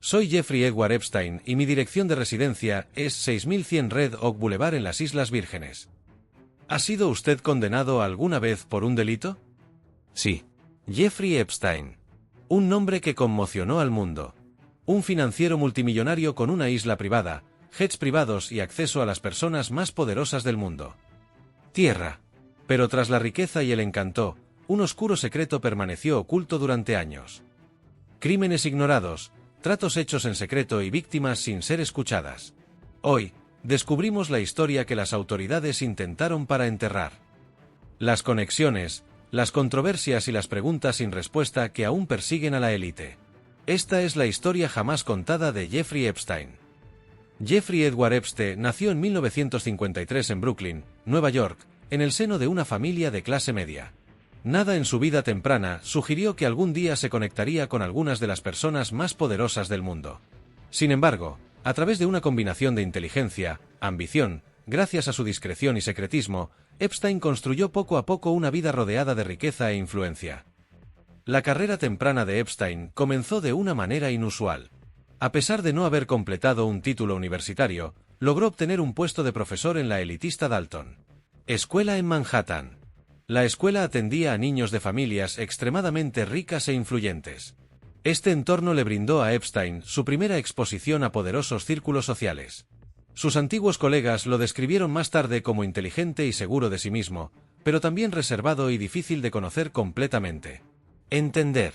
Soy Jeffrey Edward Epstein y mi dirección de residencia es 6100 Red Oak Boulevard en las Islas Vírgenes. ¿Ha sido usted condenado alguna vez por un delito? Sí. Jeffrey Epstein. Un nombre que conmocionó al mundo. Un financiero multimillonario con una isla privada, jets privados y acceso a las personas más poderosas del mundo. Tierra. Pero tras la riqueza y el encanto, un oscuro secreto permaneció oculto durante años. Crímenes ignorados, tratos hechos en secreto y víctimas sin ser escuchadas. Hoy, descubrimos la historia que las autoridades intentaron para enterrar. Las conexiones, las controversias y las preguntas sin respuesta que aún persiguen a la élite. Esta es la historia jamás contada de Jeffrey Epstein. Jeffrey Edward Epstein nació en 1953 en Brooklyn, Nueva York, en el seno de una familia de clase media. Nada en su vida temprana sugirió que algún día se conectaría con algunas de las personas más poderosas del mundo. Sin embargo, a través de una combinación de inteligencia, ambición, gracias a su discreción y secretismo, Epstein construyó poco a poco una vida rodeada de riqueza e influencia. La carrera temprana de Epstein comenzó de una manera inusual. A pesar de no haber completado un título universitario, logró obtener un puesto de profesor en la elitista Dalton Escuela en Manhattan. La escuela atendía a niños de familias extremadamente ricas e influyentes. Este entorno le brindó a Epstein su primera exposición a poderosos círculos sociales. Sus antiguos colegas lo describieron más tarde como inteligente y seguro de sí mismo, pero también reservado y difícil de conocer completamente. Entender.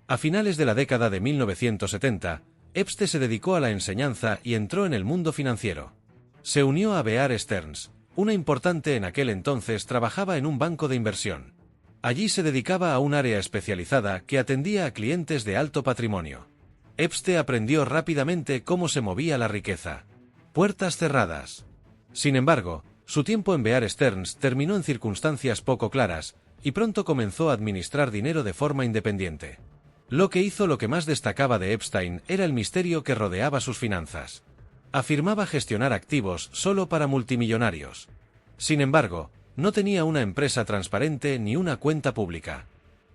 A finales de la década de 1970, Epstein se dedicó a la enseñanza y entró en el mundo financiero. Se unió a Bear Stearns, una importante en aquel entonces trabajaba en un banco de inversión. Allí se dedicaba a un área especializada que atendía a clientes de alto patrimonio. Epstein aprendió rápidamente cómo se movía la riqueza. Puertas cerradas. Sin embargo, su tiempo en Bear Stearns terminó en circunstancias poco claras, y pronto comenzó a administrar dinero de forma independiente. Lo que más destacaba de Epstein era el misterio que rodeaba sus finanzas. Afirmaba gestionar activos solo para multimillonarios. Sin embargo, no tenía una empresa transparente ni una cuenta pública.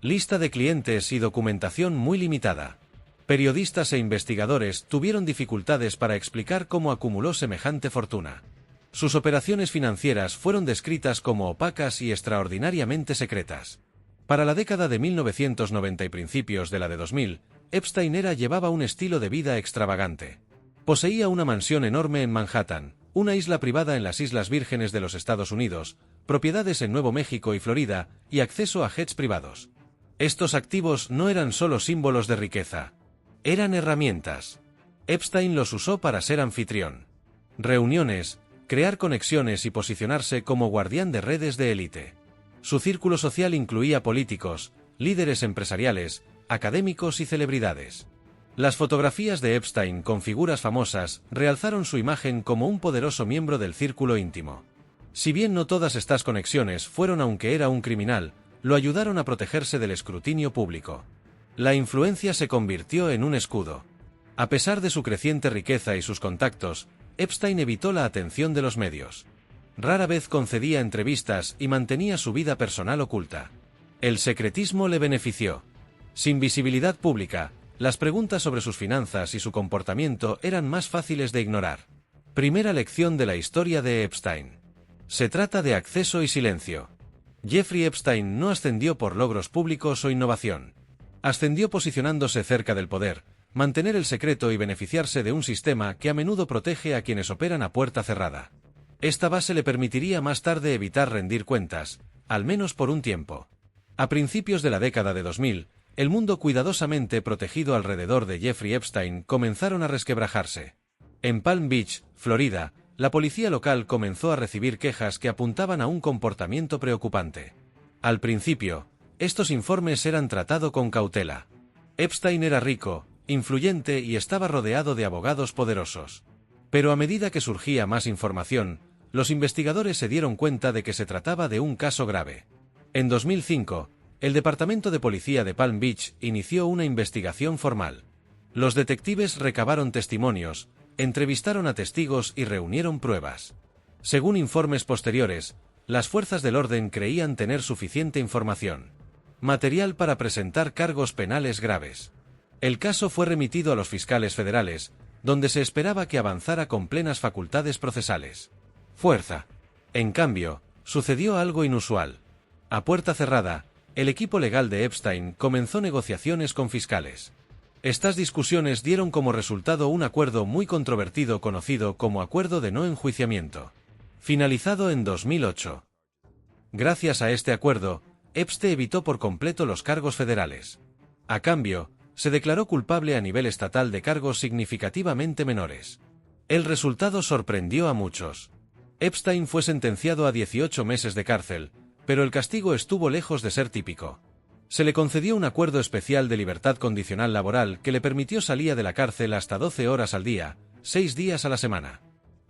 Lista de clientes y documentación muy limitada. Periodistas e investigadores tuvieron dificultades para explicar cómo acumuló semejante fortuna. Sus operaciones financieras fueron descritas como opacas y extraordinariamente secretas. Para la década de 1990 y principios de la de 2000, Epstein llevaba un estilo de vida extravagante. Poseía una mansión enorme en Manhattan, una isla privada en las Islas Vírgenes de los Estados Unidos, propiedades en Nuevo México y Florida, y acceso a jets privados. Estos activos no eran solo símbolos de riqueza. Eran herramientas. Epstein los usó para ser anfitrión. Reuniones, crear conexiones y posicionarse como guardián de redes de élite. Su círculo social incluía políticos, líderes empresariales, académicos y celebridades. Las fotografías de Epstein con figuras famosas realzaron su imagen como un poderoso miembro del círculo íntimo. Si bien no todas estas conexiones fueron aunque era un criminal, lo ayudaron a protegerse del escrutinio público. La influencia se convirtió en un escudo. A pesar de su creciente riqueza y sus contactos, Epstein evitó la atención de los medios. Rara vez concedía entrevistas y mantenía su vida personal oculta. El secretismo le benefició. Sin visibilidad pública, las preguntas sobre sus finanzas y su comportamiento eran más fáciles de ignorar. Primera lección de la historia de Epstein. Se trata de acceso y silencio. Jeffrey Epstein no ascendió por logros públicos o innovación. Ascendió posicionándose cerca del poder, mantener el secreto y beneficiarse de un sistema que a menudo protege a quienes operan a puerta cerrada. Esta base le permitiría más tarde evitar rendir cuentas, al menos por un tiempo. A principios de la década de 2000, el mundo cuidadosamente protegido alrededor de Jeffrey Epstein comenzaron a resquebrajarse. En Palm Beach, Florida, la policía local comenzó a recibir quejas que apuntaban a un comportamiento preocupante. Al principio, estos informes eran tratados con cautela. Epstein era rico, influyente y estaba rodeado de abogados poderosos. Pero a medida que surgía más información, los investigadores se dieron cuenta de que se trataba de un caso grave. En 2005, el Departamento de Policía de Palm Beach inició una investigación formal. Los detectives recabaron testimonios, entrevistaron a testigos y reunieron pruebas. Según informes posteriores, las fuerzas del orden creían tener suficiente información. Material para presentar cargos penales graves. El caso fue remitido a los fiscales federales, donde se esperaba que avanzara con plenas facultades procesales. Fuerza. En cambio, sucedió algo inusual. A puerta cerrada, el equipo legal de Epstein comenzó negociaciones con fiscales. Estas discusiones dieron como resultado un acuerdo muy controvertido conocido como Acuerdo de No Enjuiciamiento, finalizado en 2008. Gracias a este acuerdo, Epstein evitó por completo los cargos federales. A cambio, se declaró culpable a nivel estatal de cargos significativamente menores. El resultado sorprendió a muchos. Epstein fue sentenciado a 18 meses de cárcel, pero el castigo estuvo lejos de ser típico. Se le concedió un acuerdo especial de libertad condicional laboral que le permitió salir de la cárcel hasta 12 horas al día, 6 días a la semana.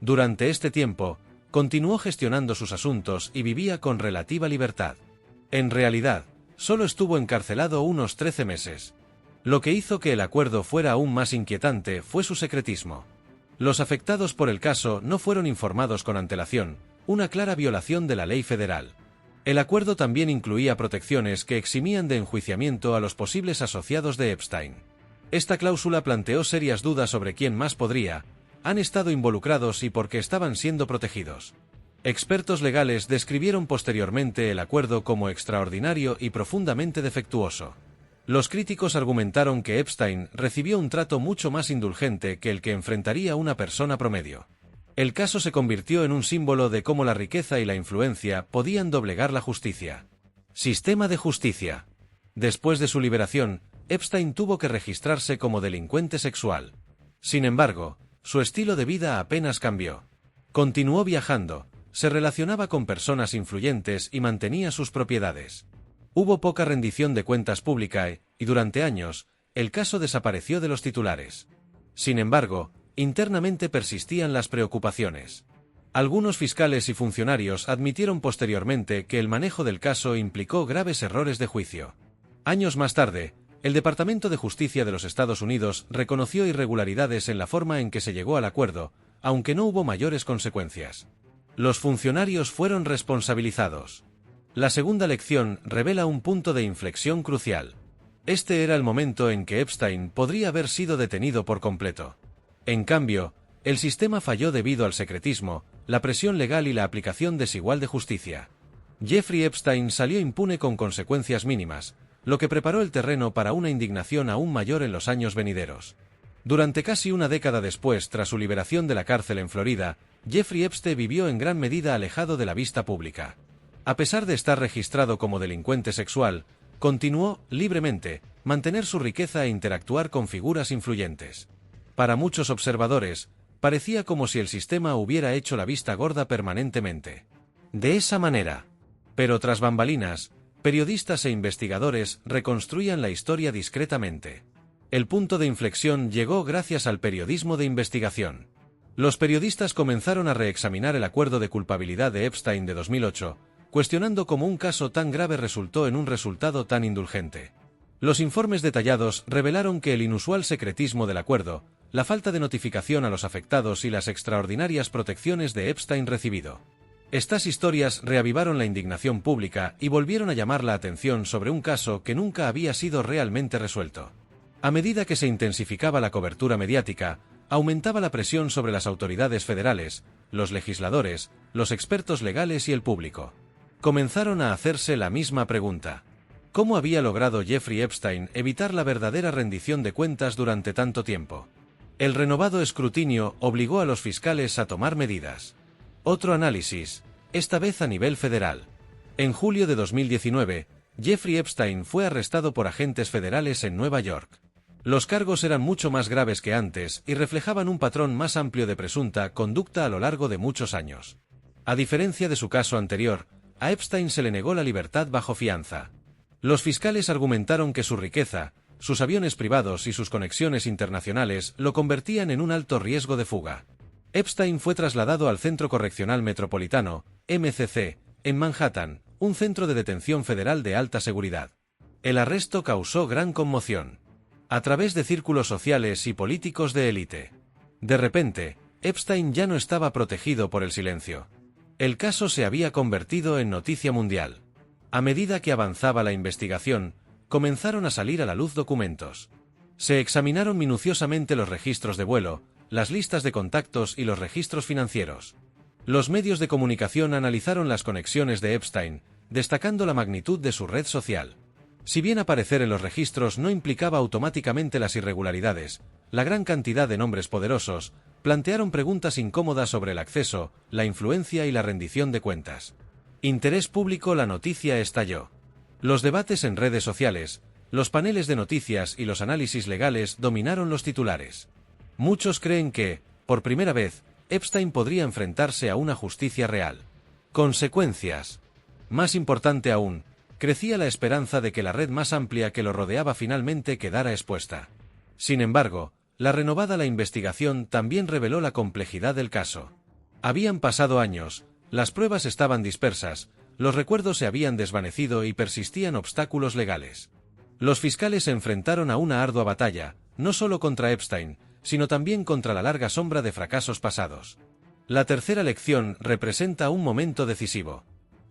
Durante este tiempo, continuó gestionando sus asuntos y vivía con relativa libertad. En realidad, solo estuvo encarcelado unos 13 meses. Lo que hizo que el acuerdo fuera aún más inquietante fue su secretismo. Los afectados por el caso no fueron informados con antelación, una clara violación de la ley federal. El acuerdo también incluía protecciones que eximían de enjuiciamiento a los posibles asociados de Epstein. Esta cláusula planteó serias dudas sobre quién más han estado involucrados y por qué estaban siendo protegidos. Expertos legales describieron posteriormente el acuerdo como extraordinario y profundamente defectuoso. Los críticos argumentaron que Epstein recibió un trato mucho más indulgente que el que enfrentaría una persona promedio. El caso se convirtió en un símbolo de cómo la riqueza y la influencia podían doblegar la justicia. Sistema de justicia. Después de su liberación, Epstein tuvo que registrarse como delincuente sexual. Sin embargo, su estilo de vida apenas cambió. Continuó viajando, se relacionaba con personas influyentes y mantenía sus propiedades. Hubo poca rendición de cuentas públicas y durante años, el caso desapareció de los titulares. Sin embargo, internamente persistían las preocupaciones. Algunos fiscales y funcionarios admitieron posteriormente que el manejo del caso implicó graves errores de juicio. Años más tarde, el Departamento de Justicia de los Estados Unidos reconoció irregularidades en la forma en que se llegó al acuerdo, aunque no hubo mayores consecuencias. Los funcionarios fueron responsabilizados. La segunda lección revela un punto de inflexión crucial. Este era el momento en que Epstein podría haber sido detenido por completo. En cambio, el sistema falló debido al secretismo, la presión legal y la aplicación desigual de justicia. Jeffrey Epstein salió impune con consecuencias mínimas, lo que preparó el terreno para una indignación aún mayor en los años venideros. Durante casi una década después, tras su liberación de la cárcel en Florida, Jeffrey Epstein vivió en gran medida alejado de la vista pública. A pesar de estar registrado como delincuente sexual, continuó, libremente, mantener su riqueza e interactuar con figuras influyentes. Para muchos observadores, parecía como si el sistema hubiera hecho la vista gorda permanentemente. De esa manera. Pero tras bambalinas, periodistas e investigadores reconstruían la historia discretamente. El punto de inflexión llegó gracias al periodismo de investigación. Los periodistas comenzaron a reexaminar el acuerdo de culpabilidad de Epstein de 2008, cuestionando cómo un caso tan grave resultó en un resultado tan indulgente. Los informes detallados revelaron que el inusual secretismo del acuerdo, la falta de notificación a los afectados y las extraordinarias protecciones de Epstein recibido. Estas historias reavivaron la indignación pública y volvieron a llamar la atención sobre un caso que nunca había sido realmente resuelto. A medida que se intensificaba la cobertura mediática, aumentaba la presión sobre las autoridades federales, los legisladores, los expertos legales y el público. Comenzaron a hacerse la misma pregunta. ¿Cómo había logrado Jeffrey Epstein evitar la verdadera rendición de cuentas durante tanto tiempo? El renovado escrutinio obligó a los fiscales a tomar medidas. Otro análisis, esta vez a nivel federal. En julio de 2019, Jeffrey Epstein fue arrestado por agentes federales en Nueva York. Los cargos eran mucho más graves que antes y reflejaban un patrón más amplio de presunta conducta a lo largo de muchos años. A diferencia de su caso anterior, a Epstein se le negó la libertad bajo fianza. Los fiscales argumentaron que su riqueza, sus aviones privados y sus conexiones internacionales lo convertían en un alto riesgo de fuga. Epstein fue trasladado al Centro Correccional Metropolitano, MCC, en Manhattan, un centro de detención federal de alta seguridad. El arresto causó gran conmoción. A través de círculos sociales y políticos de élite. De repente, Epstein ya no estaba protegido por el silencio. El caso se había convertido en noticia mundial. A medida que avanzaba la investigación, comenzaron a salir a la luz documentos. Se examinaron minuciosamente los registros de vuelo, las listas de contactos y los registros financieros. Los medios de comunicación analizaron las conexiones de Epstein, destacando la magnitud de su red social. Si bien aparecer en los registros no implicaba automáticamente las irregularidades, la gran cantidad de nombres poderosos plantearon preguntas incómodas sobre el acceso, la influencia y la rendición de cuentas. Interés público. La noticia estalló. Los debates en redes sociales, los paneles de noticias y los análisis legales dominaron los titulares. Muchos creen que, por primera vez, Epstein podría enfrentarse a una justicia real. Consecuencias. Más importante aún, crecía la esperanza de que la red más amplia que lo rodeaba finalmente quedara expuesta. Sin embargo, la investigación también reveló la complejidad del caso. Habían pasado años, las pruebas estaban dispersas, los recuerdos se habían desvanecido y persistían obstáculos legales. Los fiscales se enfrentaron a una ardua batalla, no solo contra Epstein, sino también contra la larga sombra de fracasos pasados. La tercera lección representa un momento decisivo.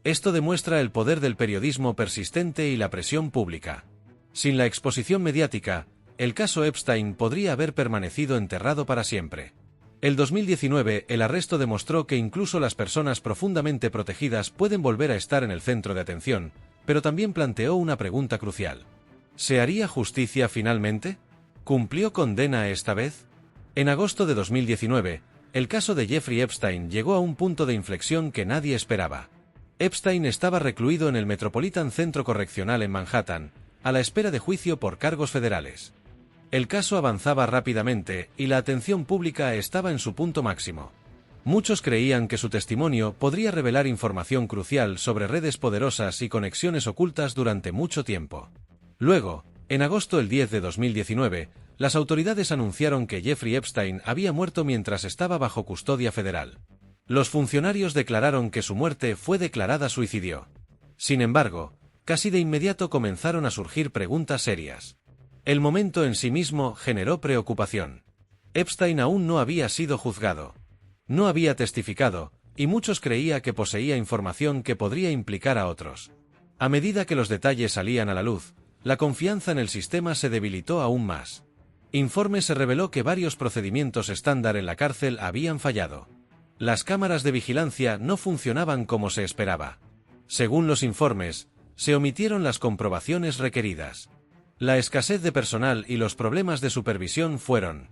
Esto demuestra el poder del periodismo persistente y la presión pública. Sin la exposición mediática, el caso Epstein podría haber permanecido enterrado para siempre. El 2019, el arresto demostró que incluso las personas profundamente protegidas pueden volver a estar en el centro de atención, pero también planteó una pregunta crucial. ¿Se haría justicia finalmente? ¿Cumplió condena esta vez? En agosto de 2019, el caso de Jeffrey Epstein llegó a un punto de inflexión que nadie esperaba. Epstein estaba recluido en el Metropolitan Centro Correccional en Manhattan, a la espera de juicio por cargos federales. El caso avanzaba rápidamente y la atención pública estaba en su punto máximo. Muchos creían que su testimonio podría revelar información crucial sobre redes poderosas y conexiones ocultas durante mucho tiempo. Luego, en agosto del 10 de 2019, las autoridades anunciaron que Jeffrey Epstein había muerto mientras estaba bajo custodia federal. Los funcionarios declararon que su muerte fue declarada suicidio. Sin embargo, casi de inmediato comenzaron a surgir preguntas serias. El momento en sí mismo generó preocupación. Epstein aún no había sido juzgado. No había testificado, y muchos creían que poseía información que podría implicar a otros. A medida que los detalles salían a la luz, la confianza en el sistema se debilitó aún más. Informes se reveló que varios procedimientos estándar en la cárcel habían fallado. Las cámaras de vigilancia no funcionaban como se esperaba. Según los informes, se omitieron las comprobaciones requeridas. La escasez de personal y los problemas de supervisión fueron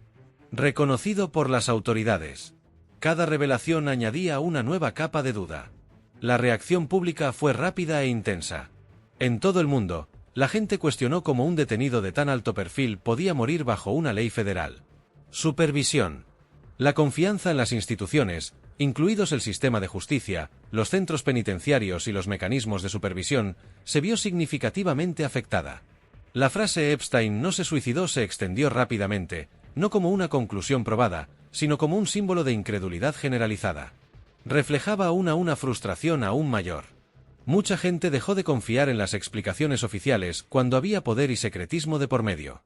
reconocido por las autoridades. Cada revelación añadía una nueva capa de duda. La reacción pública fue rápida e intensa. En todo el mundo, la gente cuestionó cómo un detenido de tan alto perfil podía morir bajo una ley federal. Supervisión. La confianza en las instituciones, incluidos el sistema de justicia, los centros penitenciarios y los mecanismos de supervisión, se vio significativamente afectada. La frase Epstein no se suicidó se extendió rápidamente, no como una conclusión probada, sino como un símbolo de incredulidad generalizada. Reflejaba una frustración aún mayor. Mucha gente dejó de confiar en las explicaciones oficiales cuando había poder y secretismo de por medio.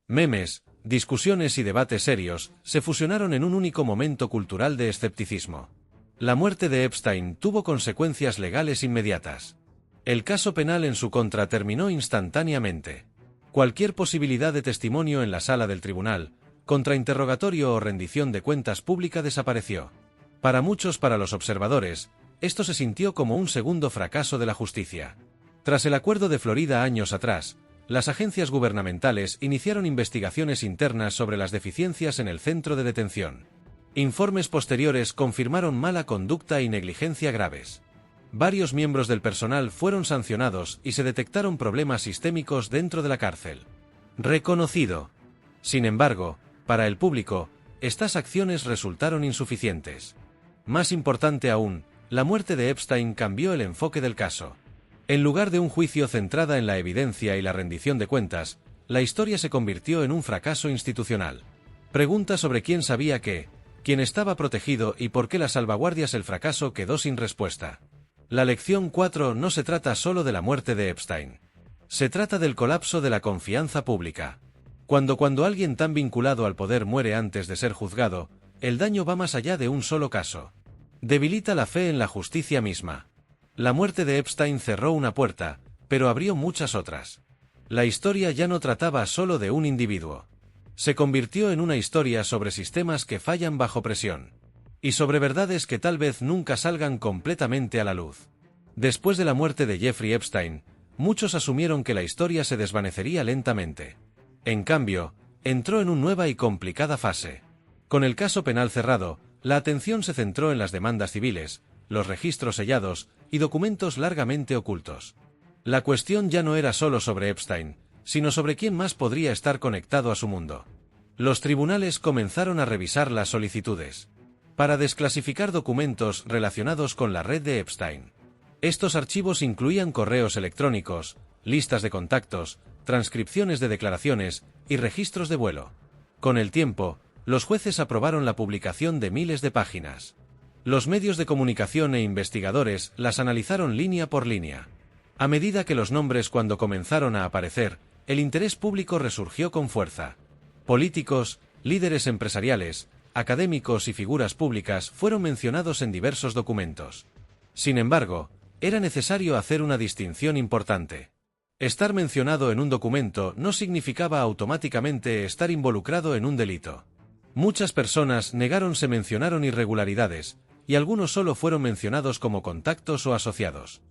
Memes, discusiones y debates serios se fusionaron en un único momento cultural de escepticismo. La muerte de Epstein tuvo consecuencias legales inmediatas. El caso penal en su contra terminó instantáneamente. Cualquier posibilidad de testimonio en la sala del tribunal, contrainterrogatorio o rendición de cuentas pública desapareció. Para los observadores, esto se sintió como un segundo fracaso de la justicia. Tras el acuerdo de Florida años atrás, las agencias gubernamentales iniciaron investigaciones internas sobre las deficiencias en el centro de detención. Informes posteriores confirmaron mala conducta y negligencia graves. Varios miembros del personal fueron sancionados y se detectaron problemas sistémicos dentro de la cárcel. Reconocido. Sin embargo, para el público, estas acciones resultaron insuficientes. Más importante aún, la muerte de Epstein cambió el enfoque del caso. En lugar de un juicio centrada en la evidencia y la rendición de cuentas, la historia se convirtió en un fracaso institucional. Preguntas sobre quién sabía qué, quién estaba protegido y por qué las salvaguardias. El fracaso quedó sin respuesta. La lección 4 no se trata solo de la muerte de Epstein. Se trata del colapso de la confianza pública. Cuando alguien tan vinculado al poder muere antes de ser juzgado, el daño va más allá de un solo caso. Debilita la fe en la justicia misma. La muerte de Epstein cerró una puerta, pero abrió muchas otras. La historia ya no trataba solo de un individuo. Se convirtió en una historia sobre sistemas que fallan bajo presión. Y sobre verdades que tal vez nunca salgan completamente a la luz. Después de la muerte de Jeffrey Epstein, muchos asumieron que la historia se desvanecería lentamente. En cambio, entró en una nueva y complicada fase. Con el caso penal cerrado, la atención se centró en las demandas civiles, los registros sellados y documentos largamente ocultos. La cuestión ya no era solo sobre Epstein, sino sobre quién más podría estar conectado a su mundo. Los tribunales comenzaron a revisar las solicitudes para desclasificar documentos relacionados con la red de Epstein. Estos archivos incluían correos electrónicos, listas de contactos, transcripciones de declaraciones y registros de vuelo. Con el tiempo, los jueces aprobaron la publicación de miles de páginas. Los medios de comunicación e investigadores las analizaron línea por línea. A medida que los nombres comenzaron a aparecer, el interés público resurgió con fuerza. Políticos, líderes empresariales, académicos y figuras públicas fueron mencionados en diversos documentos. Sin embargo, era necesario hacer una distinción importante. Estar mencionado en un documento no significaba automáticamente estar involucrado en un delito. Muchas personas negaron se mencionaron irregularidades, y algunos solo fueron mencionados como contactos o asociados.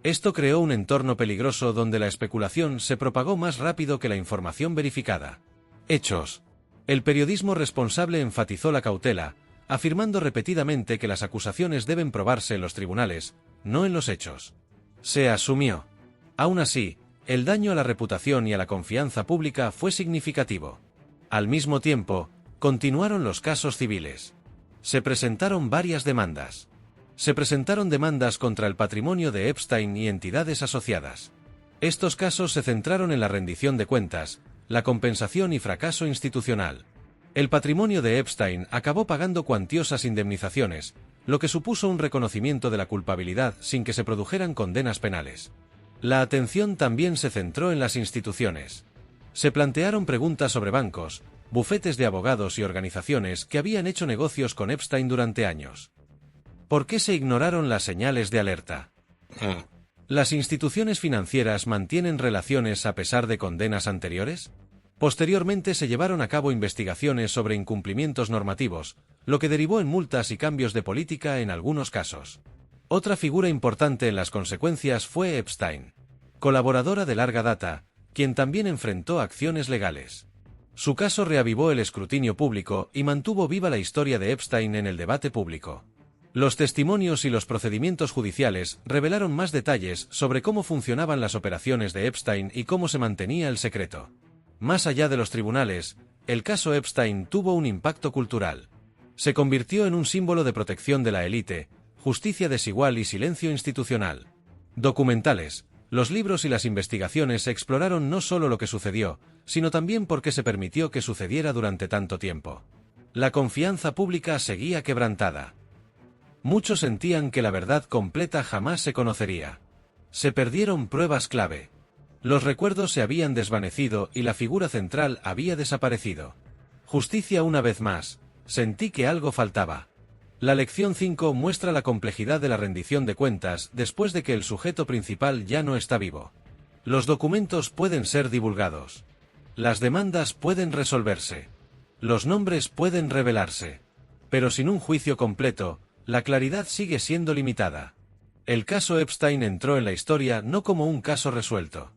Esto creó un entorno peligroso donde la especulación se propagó más rápido que la información verificada. Hechos. El periodismo responsable enfatizó la cautela, afirmando repetidamente que las acusaciones deben probarse en los tribunales, no en los hechos. Se asumió. Aún así, el daño a la reputación y a la confianza pública fue significativo. Al mismo tiempo, continuaron los casos civiles. Se presentaron varias demandas. Se presentaron demandas contra el patrimonio de Epstein y entidades asociadas. Estos casos se centraron en la rendición de cuentas, la compensación y fracaso institucional. El patrimonio de Epstein acabó pagando cuantiosas indemnizaciones, lo que supuso un reconocimiento de la culpabilidad sin que se produjeran condenas penales. La atención también se centró en las instituciones. Se plantearon preguntas sobre bancos, bufetes de abogados y organizaciones que habían hecho negocios con Epstein durante años. ¿Por qué se ignoraron las señales de alerta? ¿Las instituciones financieras mantienen relaciones a pesar de condenas anteriores? Posteriormente se llevaron a cabo investigaciones sobre incumplimientos normativos, lo que derivó en multas y cambios de política en algunos casos. Otra figura importante en las consecuencias fue Epstein, colaboradora de larga data, quien también enfrentó acciones legales. Su caso reavivó el escrutinio público y mantuvo viva la historia de Epstein en el debate público. Los testimonios y los procedimientos judiciales revelaron más detalles sobre cómo funcionaban las operaciones de Epstein y cómo se mantenía el secreto. Más allá de los tribunales, el caso Epstein tuvo un impacto cultural. Se convirtió en un símbolo de protección de la élite, justicia desigual y silencio institucional. Documentales, los libros y las investigaciones exploraron no solo lo que sucedió, sino también por qué se permitió que sucediera durante tanto tiempo. La confianza pública seguía quebrantada. Muchos sentían que la verdad completa jamás se conocería. Se perdieron pruebas clave. Los recuerdos se habían desvanecido y la figura central había desaparecido. Justicia una vez más, sentí que algo faltaba. La lección 5 muestra la complejidad de la rendición de cuentas después de que el sujeto principal ya no está vivo. Los documentos pueden ser divulgados. Las demandas pueden resolverse. Los nombres pueden revelarse. Pero sin un juicio completo, la claridad sigue siendo limitada. El caso Epstein entró en la historia no como un caso resuelto.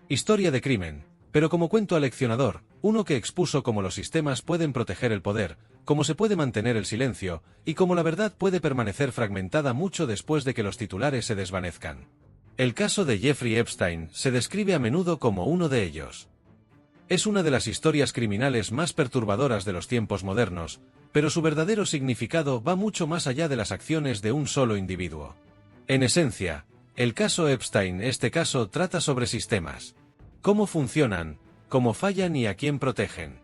Historia de crimen, pero como cuento aleccionador, uno que expuso cómo los sistemas pueden proteger el poder, cómo se puede mantener el silencio, y cómo la verdad puede permanecer fragmentada mucho después de que los titulares se desvanezcan. El caso de Jeffrey Epstein se describe a menudo como uno de ellos. Es una de las historias criminales más perturbadoras de los tiempos modernos, pero su verdadero significado va mucho más allá de las acciones de un solo individuo. En esencia, el caso Epstein, este caso trata sobre sistemas. Cómo funcionan, cómo fallan y a quién protegen.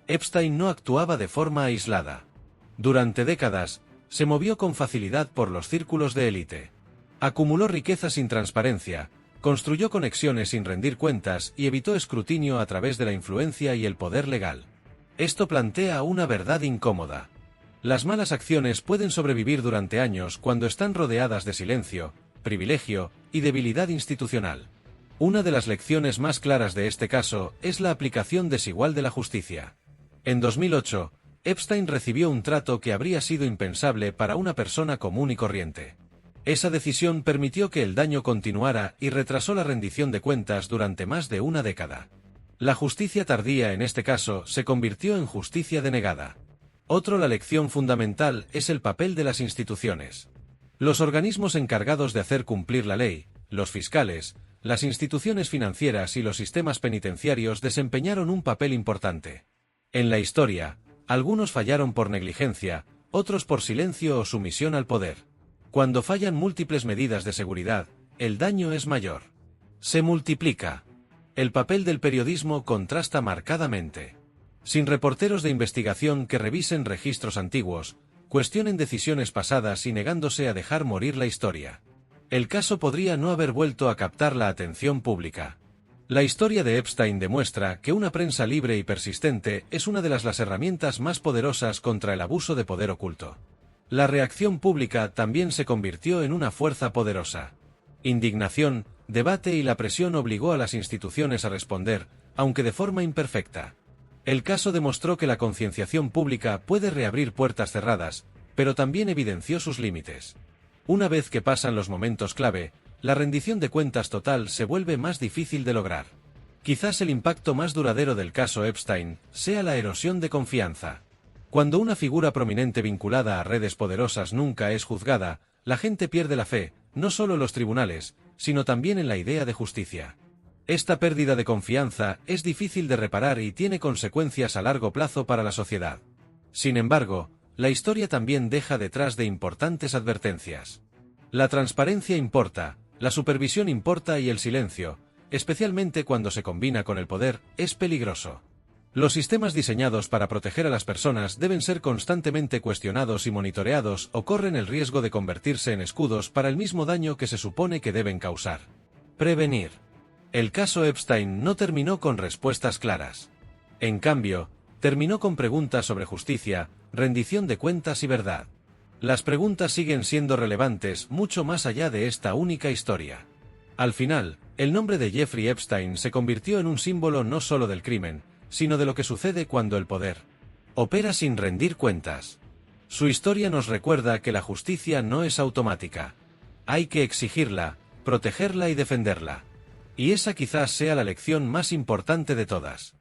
Epstein no actuaba de forma aislada. Durante décadas, se movió con facilidad por los círculos de élite. Acumuló riqueza sin transparencia, construyó conexiones sin rendir cuentas y evitó escrutinio a través de la influencia y el poder legal. Esto plantea una verdad incómoda. Las malas acciones pueden sobrevivir durante años cuando están rodeadas de silencio, privilegio y debilidad institucional. Una de las lecciones más claras de este caso es la aplicación desigual de la justicia. En 2008, Epstein recibió un trato que habría sido impensable para una persona común y corriente. Esa decisión permitió que el daño continuara y retrasó la rendición de cuentas durante más de una década. La justicia tardía en este caso se convirtió en justicia denegada. La lección fundamental es el papel de las instituciones. Los organismos encargados de hacer cumplir la ley, los fiscales, las instituciones financieras y los sistemas penitenciarios desempeñaron un papel importante. En la historia, algunos fallaron por negligencia, otros por silencio o sumisión al poder. Cuando fallan múltiples medidas de seguridad, el daño es mayor. Se multiplica. El papel del periodismo contrasta marcadamente. Sin reporteros de investigación que revisen registros antiguos, cuestionen decisiones pasadas y negándose a dejar morir la historia, el caso podría no haber vuelto a captar la atención pública. La historia de Epstein demuestra que una prensa libre y persistente es una de las herramientas más poderosas contra el abuso de poder oculto. La reacción pública también se convirtió en una fuerza poderosa. Indignación, debate y la presión obligó a las instituciones a responder, aunque de forma imperfecta. El caso demostró que la concienciación pública puede reabrir puertas cerradas, pero también evidenció sus límites. Una vez que pasan los momentos clave, la rendición de cuentas total se vuelve más difícil de lograr. Quizás el impacto más duradero del caso Epstein sea la erosión de confianza. Cuando una figura prominente vinculada a redes poderosas nunca es juzgada, la gente pierde la fe, no solo en los tribunales, sino también en la idea de justicia. Esta pérdida de confianza es difícil de reparar y tiene consecuencias a largo plazo para la sociedad. Sin embargo, la historia también deja detrás de importantes advertencias. La transparencia importa, la supervisión importa y el silencio, especialmente cuando se combina con el poder, es peligroso. Los sistemas diseñados para proteger a las personas deben ser constantemente cuestionados y monitoreados o corren el riesgo de convertirse en escudos para el mismo daño que se supone que deben causar. Prevenir. El caso Epstein no terminó con respuestas claras. En cambio, terminó con preguntas sobre justicia, rendición de cuentas y verdad. Las preguntas siguen siendo relevantes mucho más allá de esta única historia. Al final, el nombre de Jeffrey Epstein se convirtió en un símbolo no solo del crimen, sino de lo que sucede cuando el poder opera sin rendir cuentas. Su historia nos recuerda que la justicia no es automática. Hay que exigirla, protegerla y defenderla. Y esa quizás sea la lección más importante de todas.